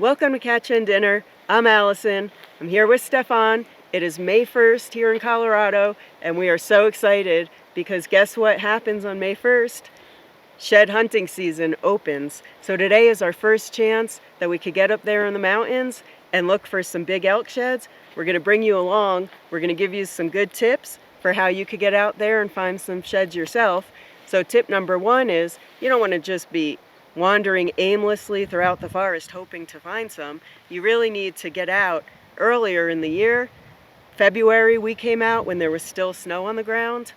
Welcome to Catch and Dinner. I'm Allison. I'm here with Stefan. It is May 1st here in Colorado, and we are so excited because guess what happens on May 1st? Shed hunting season opens. So today is our first chance that we could get up there in the mountains and look for some big elk sheds. We're going to bring you along. We're going to give you some good tips for how you could get out there and find some sheds yourself. So tip number one is you don't want to just be wandering aimlessly throughout the forest hoping to find some. You really need to get out earlier in the year. February we came out when there was still snow on the ground.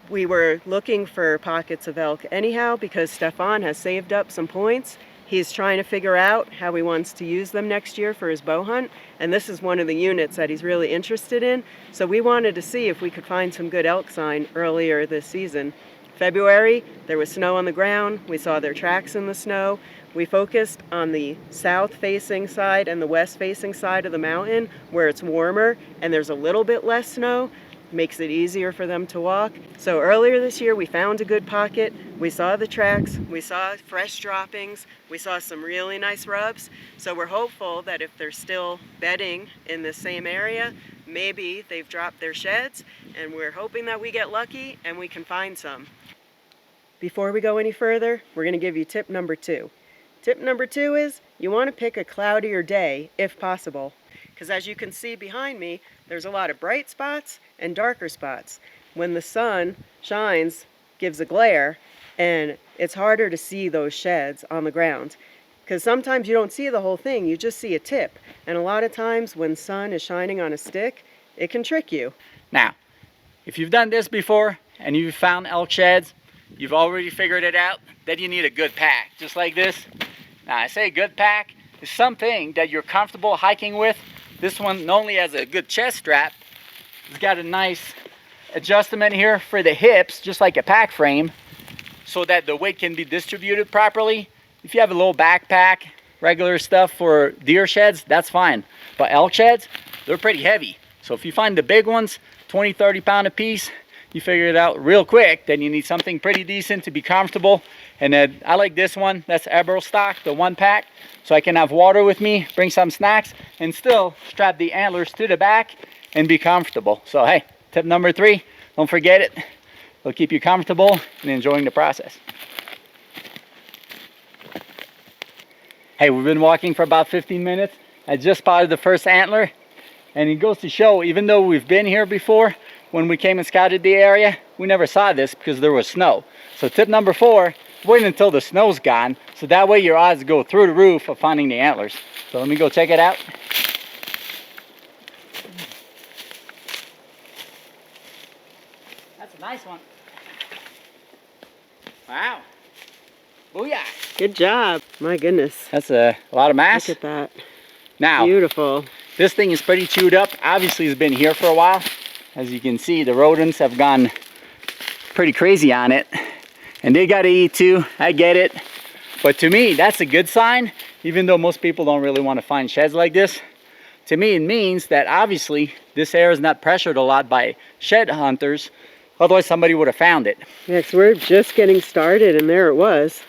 We were looking for pockets of elk anyhow because Stefan has saved up some points. He's trying to figure out how he wants to use them next year for his bow hunt, and this is one of the units that he's really interested in. So we wanted to see if we could find some good elk sign earlier this season. February, there was snow on the ground. We saw their tracks in the snow. We focused on the south-facing side and the west-facing side of the mountain where it's warmer and there's a little bit less snow. Makes it easier for them to walk. So earlier this year we found a good pocket. We saw the tracks, we saw fresh droppings, we saw some really nice rubs. So we're hopeful that if they're still bedding in the same area, maybe they've dropped their sheds, and we're hoping that we get lucky and we can find some. Before we go any further, we're going to give you tip number two. Tip number two is you want to pick a cloudier day if possible, because as you can see behind me, there's a lot of bright spots and darker spots. When the sun shines, gives a glare, and it's harder to see those sheds on the ground. Because sometimes you don't see the whole thing, you just see a tip. And a lot of times when sun is shining on a stick, it can trick you. Now, if you've done this before and you've found elk sheds, you've already figured it out, then you need a good pack, just like this. Now I say good pack is something that you're comfortable hiking with. This one not only has a good chest strap, it's got a nice adjustment here for the hips, just like a pack frame, so that the weight can be distributed properly. If you have a little backpack, regular stuff for deer sheds, that's fine. But elk sheds, they're pretty heavy. So if you find the big ones, 20, 30 pound a piece, you figure it out real quick, then you need something pretty decent to be comfortable. And then I like this one, that's Eberl stock, the one pack. So I can have water with me, bring some snacks, and still strap the antlers to the back and be comfortable. So hey, tip number three, don't forget it. It'll keep you comfortable and enjoying the process. Hey, we've been walking for about 15 minutes. I just spotted the first antler, and it goes to show, even though we've been here before, when we came and scouted the area, we never saw this because there was snow. So tip number four, wait until the snow's gone, so that way your odds go through the roof of finding the antlers. So let me go check it out. That's a nice one. Wow. Booyah. Good job. My goodness. That's a lot of mass. Look at that. Now, beautiful. This thing is pretty chewed up. Obviously it's been here for a while. As you can see, the rodents have gone pretty crazy on it. And they gotta eat too, I get it. But to me, that's a good sign, even though most people don't really want to find sheds like this. To me, it means that obviously this area is not pressured a lot by shed hunters. Otherwise somebody would have found it. Yeah, 'cause we're just getting started and there it was.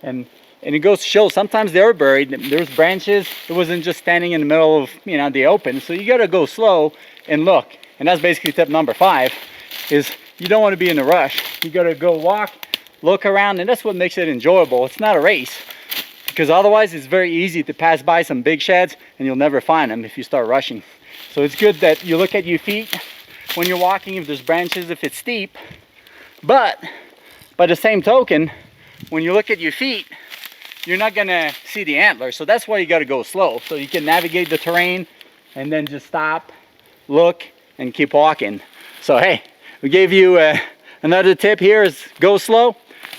And it goes to show, sometimes they were buried. There's branches. It wasn't just standing in the middle of, the open. So you gotta go slow and look. And that's basically tip number five, is you don't want to be in a rush. You gotta go walk, look around, and that's what makes it enjoyable. It's not a race, because otherwise it's very easy to pass by some big sheds and you'll never find them if you start rushing. So it's good that you look at your feet when you're walking, if there's branches, if it's steep. But by the same token, when you look at your feet, you're not gonna see the antler. So that's why you gotta go slow, so you can navigate the terrain and then just stop, look, and keep walking. So hey, we gave you another tip here, is go slow.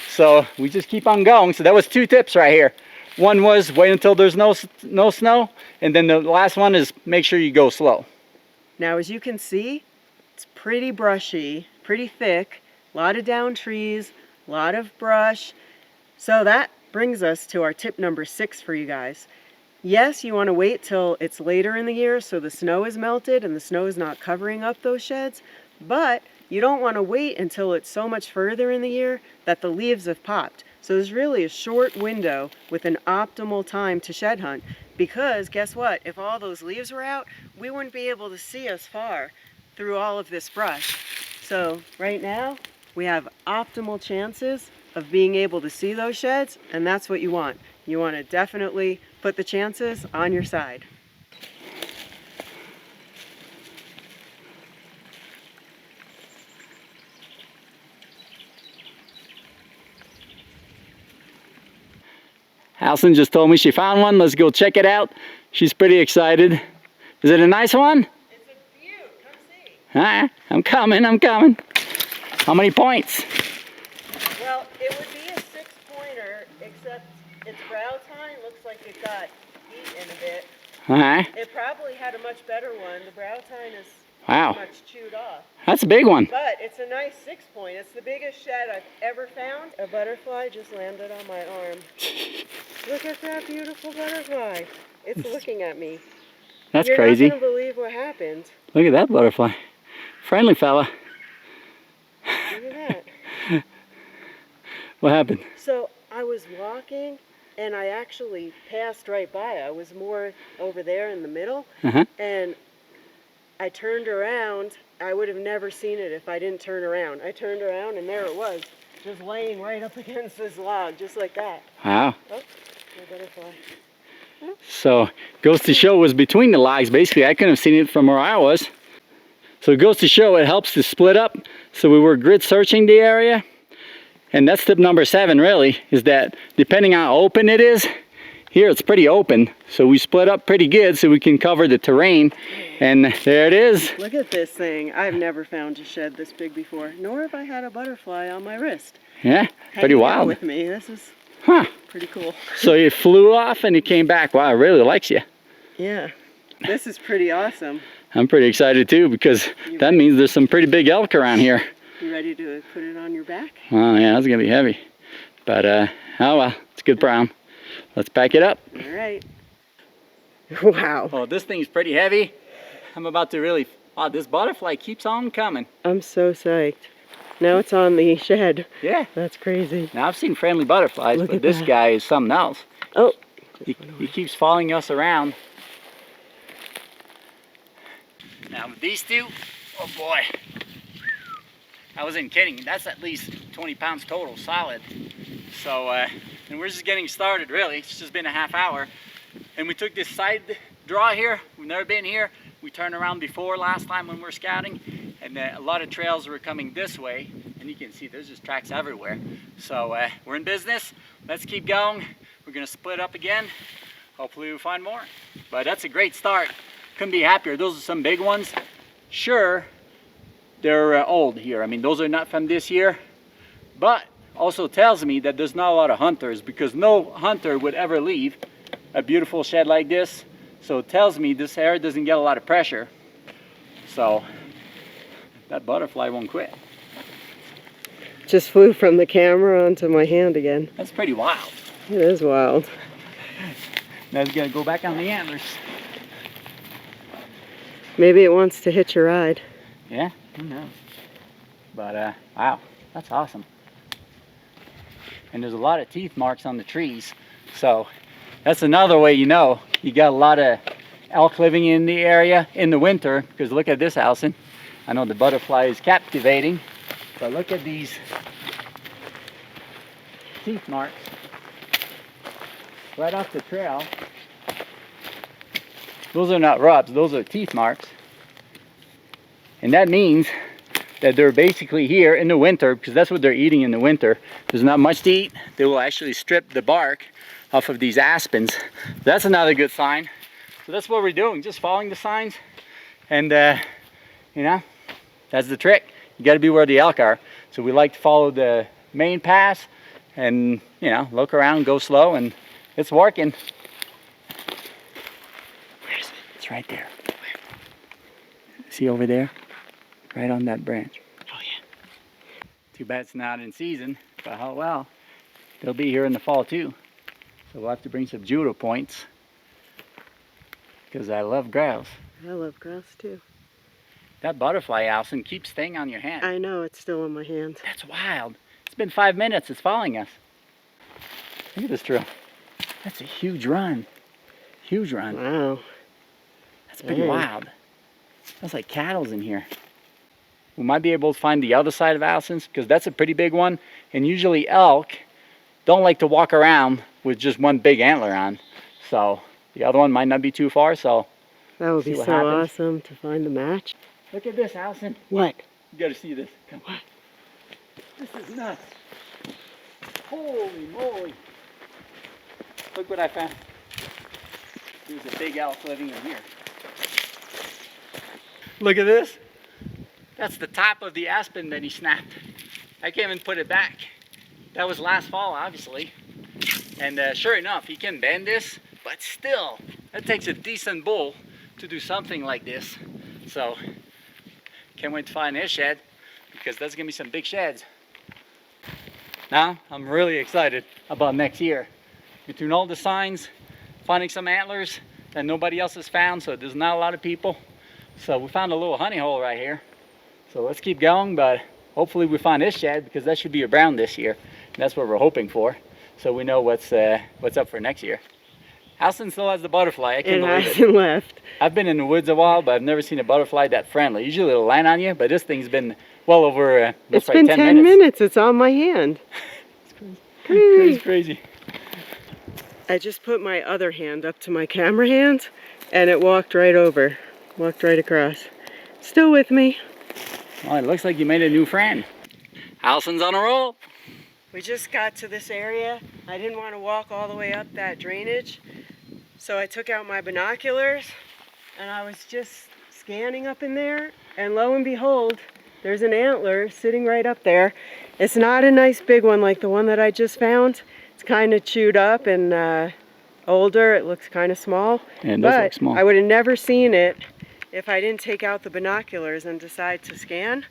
So we just keep on going. So that was two tips right here. One was wait until there's no snow, and then the last one is make sure you go slow. Now as you can see, it's pretty brushy, pretty thick, a lot of down trees, a lot of brush. So that brings us to our tip number 6 for you guys. Yes, you want to wait till it's later in the year so the snow is melted and the snow is not covering up those sheds, but you don't want to wait until it's so much further in the year that the leaves have popped. So there's really a short window with an optimal time to shed hunt, because guess what? If all those leaves were out, we wouldn't be able to see us far through all of this brush. So right now, we have optimal chances of being able to see those sheds, and that's what you want. You want to definitely put the chances on your side. Allison just told me she found one. Let's go check it out. She's pretty excited. Is it a nice one? It's a beaut. Come see. All right, I'm coming. How many points? Well, it would be a 6-pointer, except its brow tine looks like it got eaten a bit. All right. It probably had a much better one. The brow tine is Wow. pretty much chewed off. That's a big one. But it's a nice 6-point. It's the biggest shed I've ever found. A butterfly just landed on my arm. Look at that beautiful butterfly. It's looking at me. That's You're crazy. You're not going to believe what happened. Look at that butterfly. Friendly fella. Look at that. What happened? So I was walking and I actually passed right by. I was more over there in the middle. Uh-huh. And I turned around. I would have never seen it if I didn't turn around. I turned around and there it was, just laying right up against this log, just like that. Wow. Oh, my butterfly. So goes to show it was between the logs. Basically, I couldn't have seen it from where I was. So it goes to show it helps to split up. So we were grid searching the area. And that's tip number 7 really, is that depending on how open it is, here it's pretty open. So we split up pretty good so we can cover the terrain. And there it is. Look at this thing. I've never found a shed this big before, nor have I had a butterfly on my wrist. Yeah, pretty Hanging out wild. with me. This is pretty cool. So it flew off and it came back. Wow, it really likes you. Yeah, this is pretty awesome. I'm pretty excited too because that means there's some pretty big elk around here. You ready to put it on your back? Oh yeah, that's gonna be heavy. But oh well, it's a good problem. Let's pack it up. All right. Wow. Oh, this thing's pretty heavy. I'm about to really, oh, this butterfly keeps on coming. I'm so psyched. Now it's on the shed. Yeah. That's crazy. Now I've seen friendly butterflies, Look but at this that. guy is something else. Oh. He keeps following us around. Now with these two, oh boy. I wasn't kidding. That's at least 20 pounds total, solid. So, and we're just getting started really. It's just been a half hour. And we took this side draw here. We've never been here. We turned around before last time when we were scouting. And a lot of trails were coming this way. And you can see there's just tracks everywhere. So we're in business. Let's keep going. We're gonna split up again. Hopefully we'll find more. But that's a great start. Couldn't be happier. Those are some big ones. Sure, they're old here. I mean, those are not from this year. But also tells me that there's not a lot of hunters because no hunter would ever leave a beautiful shed like this. So it tells me this area doesn't get a lot of pressure. So that butterfly won't quit. Just flew from the camera onto my hand again. That's pretty wild. It is wild. Now it's gonna go back on the antlers. Maybe it wants to hitch a ride. Yeah, who knows? But wow, that's awesome. And there's a lot of teeth marks on the trees. So that's another way you know you got a lot of elk living in the area in the winter, because look at this, Allison. I know the butterfly is captivating, but look at these teeth marks right off the trail. Those are not rubs, those are teeth marks. And that means that they're basically here in the winter, because that's what they're eating in the winter. There's not much to eat. They will actually strip the bark off of these aspens. That's another good sign. So that's what we're doing, just following the signs. And you know, that's the trick. You got to be where the elk are. So we like to follow the main path and, you know, look around, go slow, and it's working. Where is it? It's right there. See over there? Right on that branch. Oh yeah. Too bad it's not in season, but oh well. They'll be here in the fall too. So we'll have to bring some judo points, because I love grouse. I love grouse too. That butterfly, Allison, keeps staying on your hand. I know, it's still in my hand. That's wild. It's been 5 minutes. It's following us. Look at this drill. That's a huge run. huge run. Wow. That's pretty Dang. wild. That's like cattle's in here. We might be able to find the other side of Allison's because that's a pretty big one. And usually elk don't like to walk around with just one big antler on. So the other one might not be too far. So That would be see so what happens. awesome to find the match. Look at this, Allison. What? You gotta see this. Come on. This is nuts. Holy moly. Look what I found. There's a big elk living in here. Look at this. That's the top of the aspen that he snapped. I can't even put it back. That was last fall, obviously. And sure enough, he can bend this, but still, that takes a decent bull to do something like this. So, can't wait to find his shed, because that's gonna be some big sheds. Now, I'm really excited about next year. Between all the signs, finding some antlers that nobody else has found, so there's not a lot of people. So we found a little honey hole right here. So let's keep going, but hopefully we find this shed because that should be a brown this year. And that's what we're hoping for. So we know what's up for next year. Allison still has the butterfly. I can't It believe it. hasn't left. I've been in the woods a while, but I've never seen a butterfly that friendly. Usually it'll land on you, but this thing's been well over It's like been 10 10 minutes. It's on my hand. It's crazy. I just put my other hand up to my camera hand and it walked right over. Walked right across. Still with me. Well, it looks like you made a new friend. Allison's on a roll. We just got to this area. I didn't want to walk all the way up that drainage. So I took out my binoculars and I was just scanning up in there. And lo and behold, there's an antler sitting right up there. It's not a nice big one like the one that I just found. It's kind of chewed up and older. It looks kind of small. Yeah, it does look small. I would have never seen it if I didn't take out the binoculars and decide to scan.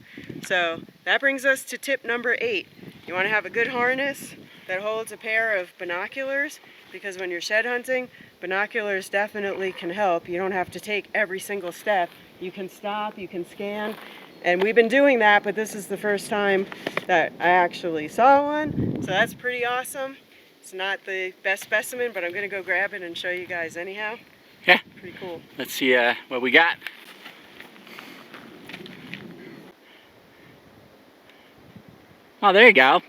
So that brings us to tip number 8. You want to have a good harness that holds a pair of binoculars, because when you're shed hunting, binoculars definitely can help. You don't have to take every single step. You can stop, you can scan, and we've been doing that, but this is the first time that I actually saw one. So that's pretty awesome. It's not the best specimen, but I'm going to go grab it and show you guys anyhow. Yeah. Pretty cool. Let's see what we got. Oh, there you go.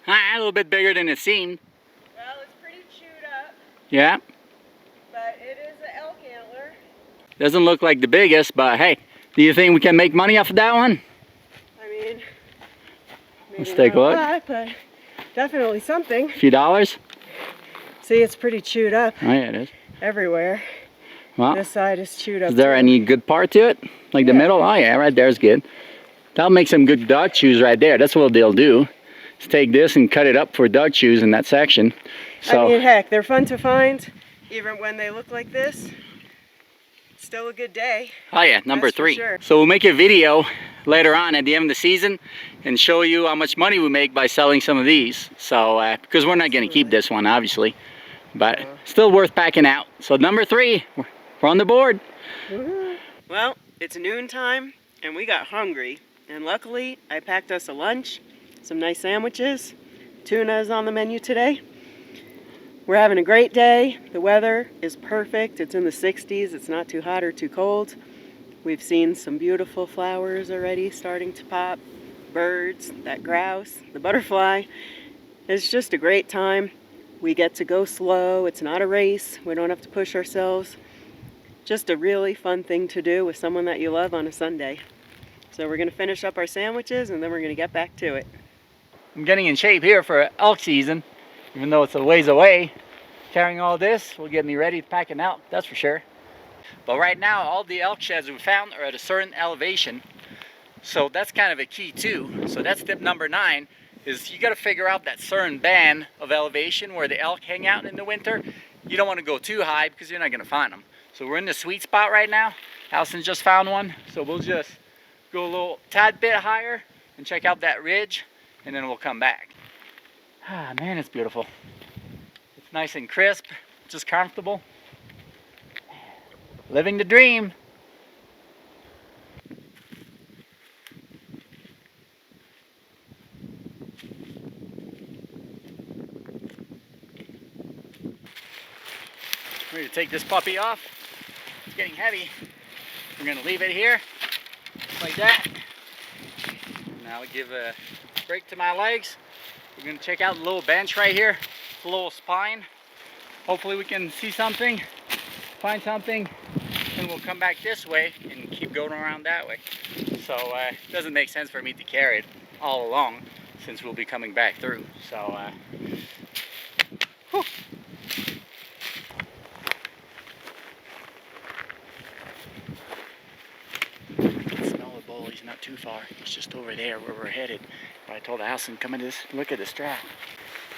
A little bit bigger than it seemed. Well, it's pretty chewed up, Yeah. but it is an elk antler. Doesn't look like the biggest, but hey, do you think we can make money off of that one? I mean, Let's maybe take a not look. lot, but definitely something. A few dollars? See, it's pretty chewed up Oh yeah, it is. everywhere. Well, This side is chewed up. is there too. any good part to it? Like the Yeah. middle? Oh yeah, right there's good. That'll make some good dog chews right there. That's what they'll do. Is take this and cut it up for dog chews in that section. So I mean, heck, they're fun to find, even when they look like this. Still a good day. oh yeah, number That's for 3. sure. So we'll make a video later on at the end of the season and show you how much money we make by selling some of these. So, because we're not going to keep this one, obviously. But still worth packing out. So number 3, we're on the board. Well, it's noontime, and we got hungry. And luckily, I packed us a lunch, some nice sandwiches. Tuna is on the menu today. We're having a great day. The weather is perfect. It's in the 60s. It's not too hot or too cold. We've seen some beautiful flowers already starting to pop. Birds, that grouse, the butterfly. It's just a great time. We get to go slow. It's not a race. We don't have to push ourselves. Just a really fun thing to do with someone that you love on a Sunday. So we're going to finish up our sandwiches and then we're going to get back to it. I'm getting in shape here for elk season, even though it's a ways away. Carrying all this will get me ready to pack an elk, that's for sure. But right now, all the elk sheds we found are at a certain elevation. So that's kind of a key too. So that's tip number 9, is you got to figure out that certain band of elevation where the elk hang out in the winter. You don't want to go too high because you're not going to find them. So we're in the sweet spot right now. Allison just found one. So we'll just go a little tad bit higher and check out that ridge, and then we'll come back. Ah, man, it's beautiful. It's nice and crisp, just comfortable. Living the dream. We're going to take this puppy off. It's getting heavy. We're going to leave it here, like that. Now I'll give a break to my legs. We're going to check out the little bench right here, the little spine. Hopefully we can see something, find something, and we'll come back this way and keep going around that way. So it doesn't make sense for me to carry it all along since we'll be coming back through. So whew. Smell the bull. He's not too far. He's just over there where we're headed. But I told Allison, come into this, look at this track.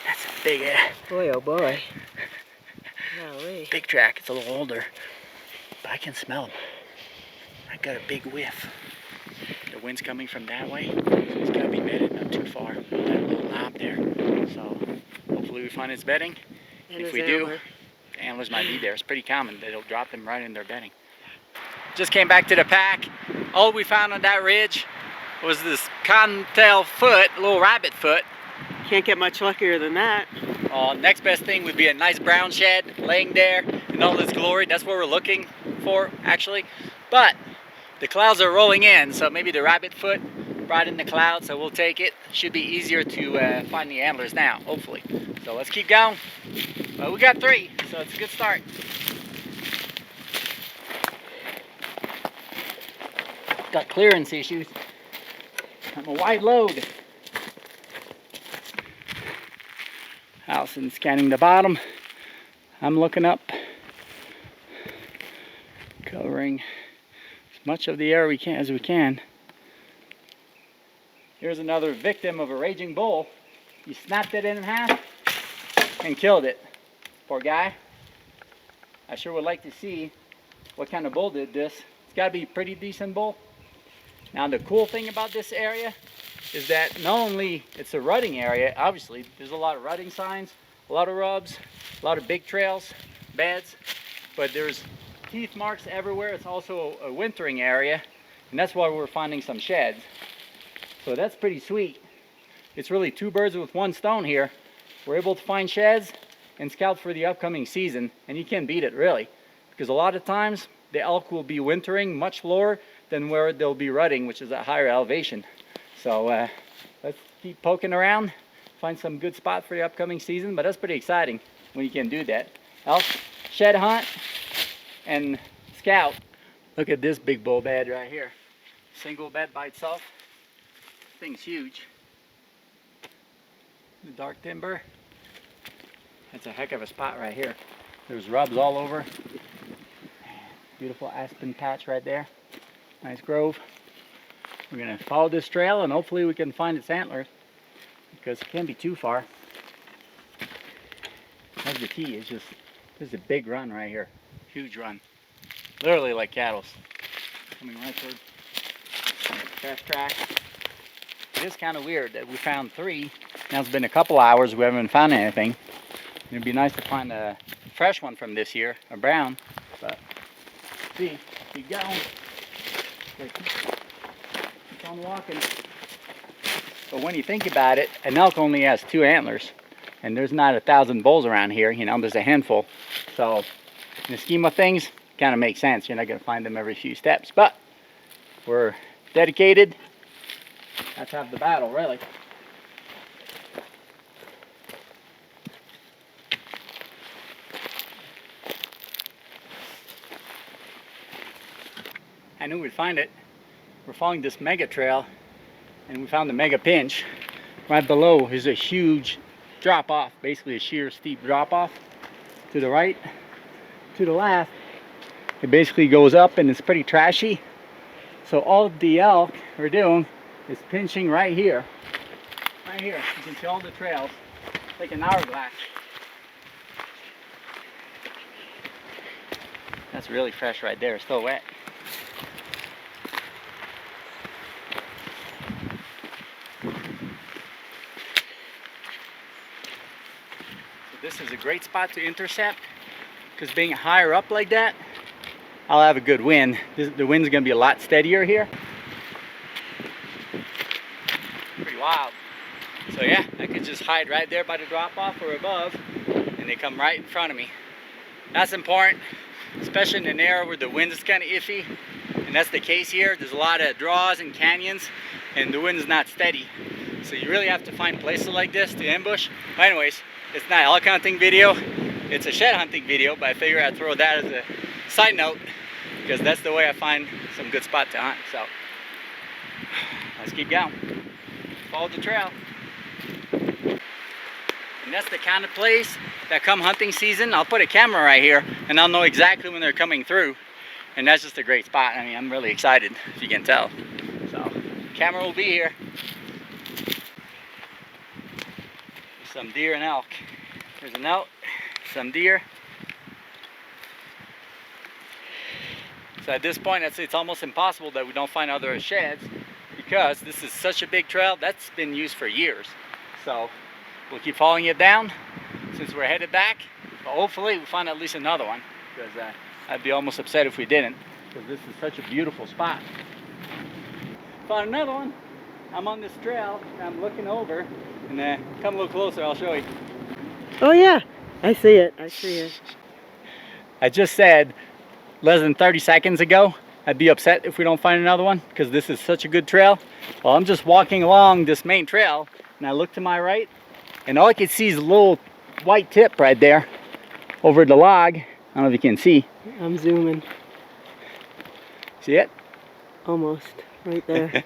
That's a big Boy, oh boy. Golly. big track. It's a little older, but I can smell them. I got a big whiff. The wind's coming from that way, so it's got to be bedded not too far. That little knob there. So hopefully we find its bedding. And if we do, the antlers might be there. It's pretty common that it'll drop them right in their bedding. Just came back to the pack. All we found on that ridge was this cottontail foot, a little rabbit foot. Can't get much luckier than that. Next best thing would be a nice brown shed laying there in all its glory. That's what we're looking for, actually. But the clouds are rolling in, so maybe the rabbit foot brought in the clouds, so we'll take it. Should be easier to find the antlers now, hopefully. So let's keep going. Well, we got 3, so it's a good start. Got clearance issues. I'm a wide load. Allison's scanning the bottom. I'm looking up, covering as much of the area as we can. Here's another victim of a raging bull. He snapped it in half and killed it. Poor guy. I sure would like to see what kind of bull did this. It's got to be a pretty decent bull. Now the cool thing about this area is that not only it's a rutting area, obviously there's a lot of rutting signs, a lot of rubs, a lot of big trails, beds, but there's teeth marks everywhere. It's also a wintering area, and that's why we're finding some sheds. So that's pretty sweet. It's really 2 birds with 1 stone here. We're able to find sheds and scout for the upcoming season, and you can't beat it really, because a lot of times the elk will be wintering much lower than where they'll be rutting, which is at higher elevation. So let's keep poking around, find some good spot for the upcoming season, but that's pretty exciting when you can do that. Elk, shed hunt, and scout. Look at this big bull bed right here. Single bed by itself. Thing's huge. The dark timber. That's a heck of a spot right here. There's rubs all over. Beautiful aspen patch right there. Nice grove. We're going to follow this trail and hopefully we can find its antlers, because it can't be too far. That's the key. It's just, this is a big run right here. Huge run. Literally like cattle's. Coming right toward fast track. It is kind of weird that we found 3. Now it's been a couple hours, we haven't found anything. It'd be nice to find a fresh one from this year, a brown, but see, keep going. Keep on walking. But when you think about it, an elk only has 2 antlers, and there's not 1,000 bulls around here. You know, there's a handful. So in the scheme of things, kind of makes sense. You're not going to find them every few steps, but we're dedicated. That's half the battle, really. I knew we'd find it. We're following this mega trail, and we found the mega pinch. Right below is a huge drop off, basically a sheer steep drop off. To the right, to the left, it basically goes up and it's pretty trashy. So all of the elk are doing is pinching right here. Right here, you can see all the trails, like an hourglass. That's really fresh right there, still wet. This is a great spot to intercept, because being higher up like that, I'll have a good wind. The wind's going to be a lot steadier here. Pretty wild. So yeah, I could just hide right there by the drop off or above, and they come right in front of me. That's important, especially in an area where the wind is kind of iffy. And that's the case here. There's a lot of draws and canyons and the wind is not steady. So you really have to find places like this to ambush. But anyways, it's not elk hunting video. It's a shed hunting video, but I figure I'd throw that as a side note because that's the way I find some good spot to hunt. So let's keep going. Follow the trail. And that's the kind of place that come hunting season, I'll put a camera right here and I'll know exactly when they're coming through. And that's just a great spot. I mean, I'm really excited, if you can tell. So, camera will be here. Some deer and elk. There's an elk, some deer. So at this point, I'd say it's almost impossible that we don't find other sheds because this is such a big trail that's been used for years. So we'll keep following it down since we're headed back. But hopefully we'll find at least another one because I'd be almost upset if we didn't because this is such a beautiful spot. Found another one. I'm on this trail and I'm looking over and come a little closer, I'll show you. Oh yeah, I see it, I see it. I just said less than 30 seconds ago I'd be upset if we don't find another one because this is such a good trail. Well, I'm just walking along this main trail and I look to my right and all I can see is a little white tip right there over the log. I don't know if you can see. I'm zooming. See it? Almost, right there.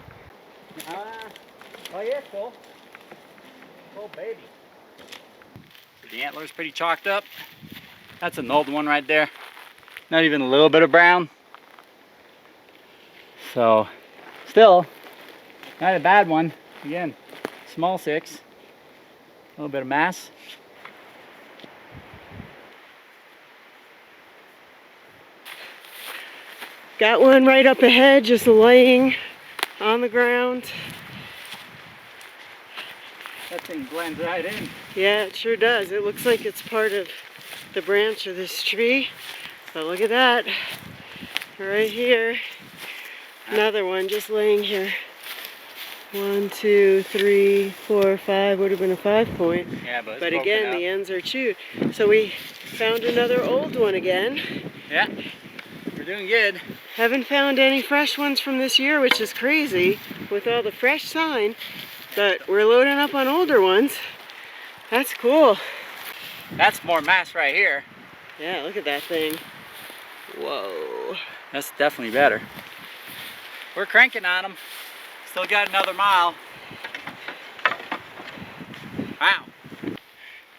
Oh yeah, cool. Oh baby. The antler's pretty chalked up. That's an old one right there. Not even a little bit of brown. So, still, not a bad one. Again, small 6. A little bit of mass. Got one right up ahead, just laying on the ground. That thing blends right in. Yeah, it sure does. It looks like it's part of the branch of this tree. But look at that. Right here. Another one just laying here. 1, 2, 3, 4, 5. Would have been a 5-point. Yeah, but again, the ends are chewed. So we found another old one again. Yeah, we're doing good. Haven't found any fresh ones from this year, which is crazy with all the fresh sign. But we're loading up on older ones. That's cool. That's more mass right here. Yeah, look at that thing. Whoa. That's definitely better. We're cranking on them. Still got another mile. Wow.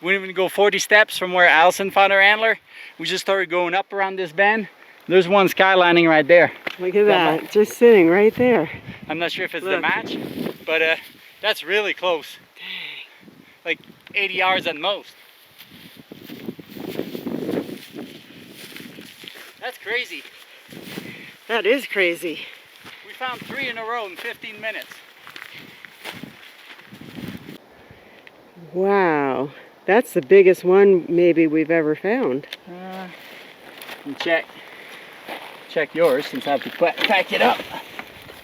We didn't even go 40 steps from where Allison found her antler. We just started going up around this bend. There's one skylining right there. Look at that, just sitting right there. I'm not sure if it's the match, but that's really close. Dang. Like 80 yards at most. That's crazy. That is crazy. We found 3 in a row in 15 minutes. Wow. That's the biggest one maybe we've ever found. And check yours since I have to pack it up.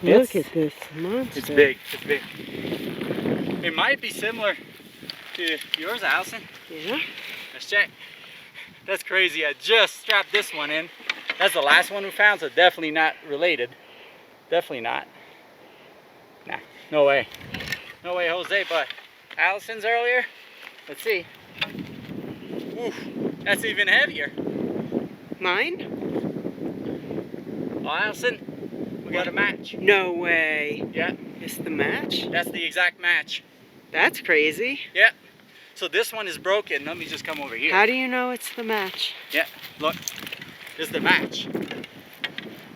Look at this monster. It's big. It's big. It might be similar to yours, Allison. Yeah. Let's check. That's crazy. I just strapped this one in. That's the last one we found, so definitely not related. Definitely not. Nah, no way. No way, Jose, but Allison's earlier. Let's see. Oof, that's even heavier. Mine? Oh, Allison, we got a match. No way. Yeah. It's the match? That's the exact match. That's crazy. Yeah. So this one is broken. Let me just come over here. How do you know it's the match? Yeah, look. This is the match.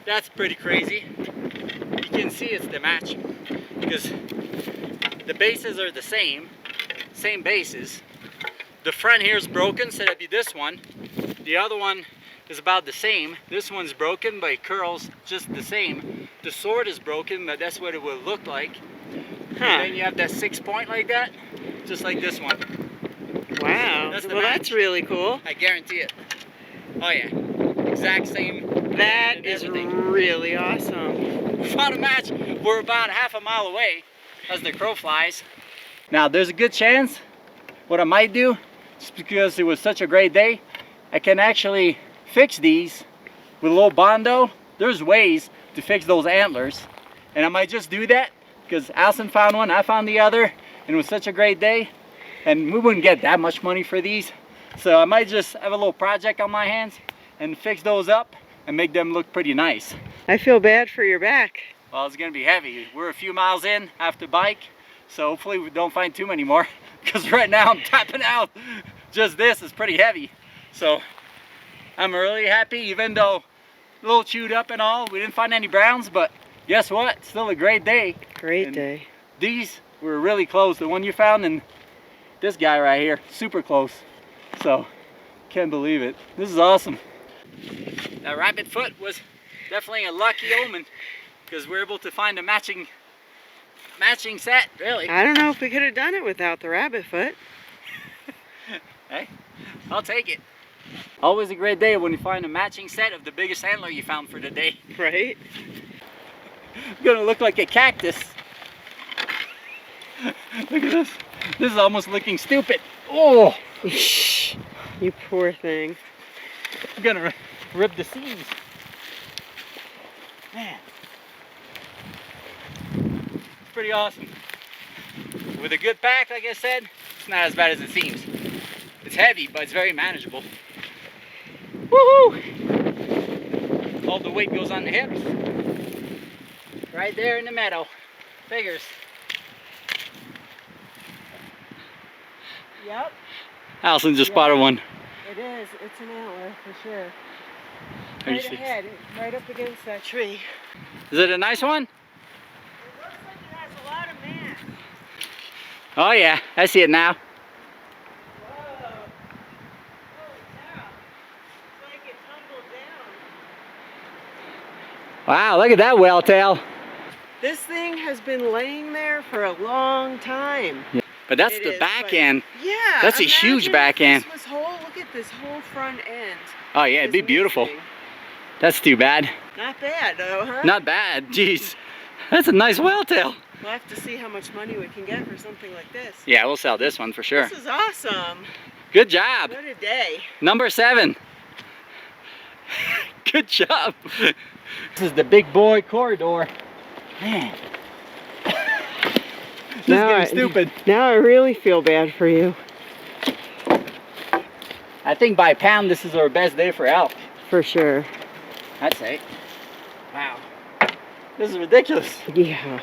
That's pretty crazy. You can see it's the match because the bases are the same bases. The front here is broken, so that'd be this one. The other one is about the same. This one's broken, but it curls just the same. The sword is broken, but that's what it would look like. Huh. And then you have that 6-point like that, just like this one. Wow. That's the well, match. that's really cool. I guarantee it. Oh yeah, exact same. That is really awesome. We found a match. We're about half a mile away as the crow flies. Now there's a good chance what I might do, just because it was such a great day, I can actually fix these with a little Bondo. There's ways to fix those antlers, and I might just do that because Allison found one, I found the other, and it was such a great day, and we wouldn't get that much money for these. So I might just have a little project on my hands and fix those up and make them look pretty nice. I feel bad for your back. Well, it's gonna be heavy. We're a few miles in after bike, so hopefully we don't find too many more, because right now I'm tapping out. Just this is pretty heavy. So I'm really happy, even though a little chewed up and all. We didn't find any browns, but guess what? Still a great day. Great day. These were really close. The one you found and this guy right here, super close. So can't believe it. This is awesome. That rabbit foot was definitely a lucky omen, because we're able to find a matching set, really. I don't know if we could have done it without the rabbit foot. Hey, I'll take it. Always a great day when you find a matching set of the biggest antler you found for the day. Right? Gonna look like a cactus. Look at this. This is almost looking stupid. Oh! You poor thing. I'm gonna rip the seams. Man. It's pretty awesome. With a good pack, like I said, it's not as bad as it seems. It's heavy, but it's very manageable. Woohoo! All the weight goes on the hips. Right there in the meadow. Figures. Yep. Allison just spotted one. It is. It's an antler for sure. Let me Right see. ahead, right up against that tree. Is it a nice one? It looks like it has a lot of mass. Oh yeah, I see it now. Whoa. Holy cow. It's like it tumbled down. Wow, look at that whale tail. This thing has been laying there for a long time. Yeah. But that's It the is, back but- end. Yeah. That's a huge imagine back if end. This was look at this whole front end. Oh yeah, it'd be Is beautiful. missing. That's too bad. Not bad though, huh? Not bad, jeez. That's a nice whale tail. We'll have to see how much money we can get for something like this. Yeah, we'll sell this one for sure. This is awesome. Good job. What a day. Number 7. Good job. This is the big boy corridor. Man. This is getting stupid. Now I really feel bad for you. I think by pound this is our best day for elk. For sure. I'd say. Wow. This is ridiculous. Yeah.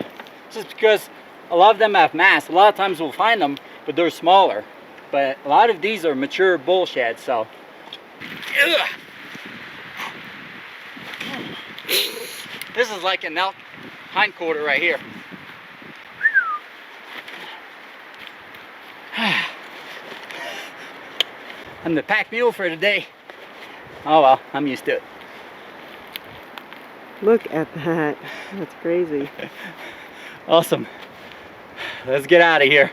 Just because a lot of them have mass. A lot of times we'll find them, but they're smaller. But a lot of these are mature bull sheds, so. Ugh. This is like an elk hindquarter right here. I'm the pack mule for today. Oh well, I'm used to it. Look at that. That's crazy. Awesome. Let's get out of here.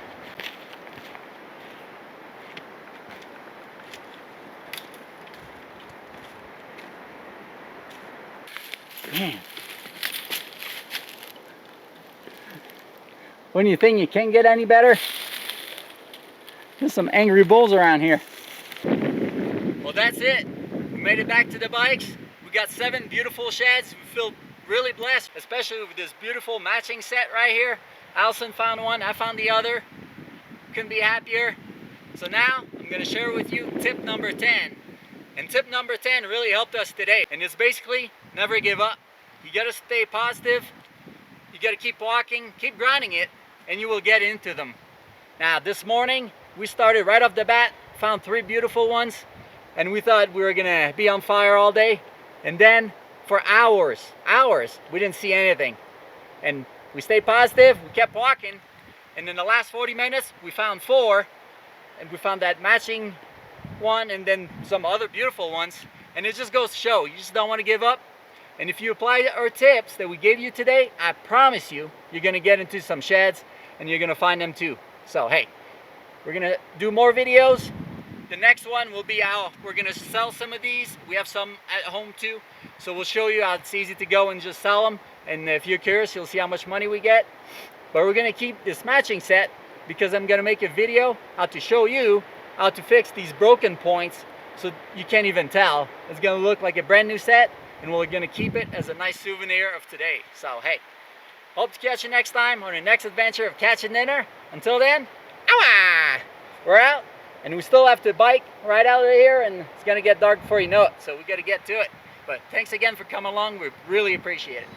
Man. When you think you can't get any better, there's some angry bulls around here. Well, that's it. We made it back to the bikes. We got 7 beautiful sheds. We feel really blessed, especially with this beautiful matching set right here. Allison found one, I found the other. Couldn't be happier. So now I'm gonna share with you tip number 10. And tip number 10 really helped us today. And it's basically never give up. You gotta stay positive. You gotta keep walking, keep grinding it, and you will get into them. Now this morning, we started right off the bat, found 3 beautiful ones, and we thought we were gonna be on fire all day. And then for hours, we didn't see anything. And we stayed positive, we kept walking, and in the last 40 minutes, we found 4, and we found that matching one, and then some other beautiful ones. And it just goes to show, you just don't want to give up. And if you apply our tips that we gave you today, I promise you, you're gonna get into some sheds, and you're gonna find them too. So hey, we're gonna do more videos. The next one will be how we're gonna sell some of these. We have some at home too. So we'll show you how it's easy to go and just sell them. And if you're curious, you'll see how much money we get. But we're gonna keep this matching set because I'm gonna make a video how to show you how to fix these broken points so you can't even tell. It's gonna look like a brand new set, and we're gonna keep it as a nice souvenir of today. So hey, hope to catch you next time on the next adventure of catching dinner. Until then, we're out, and we still have to bike right out of here, and it's gonna get dark before you know it, so we gotta get to it. But thanks again for coming along. We really appreciate it.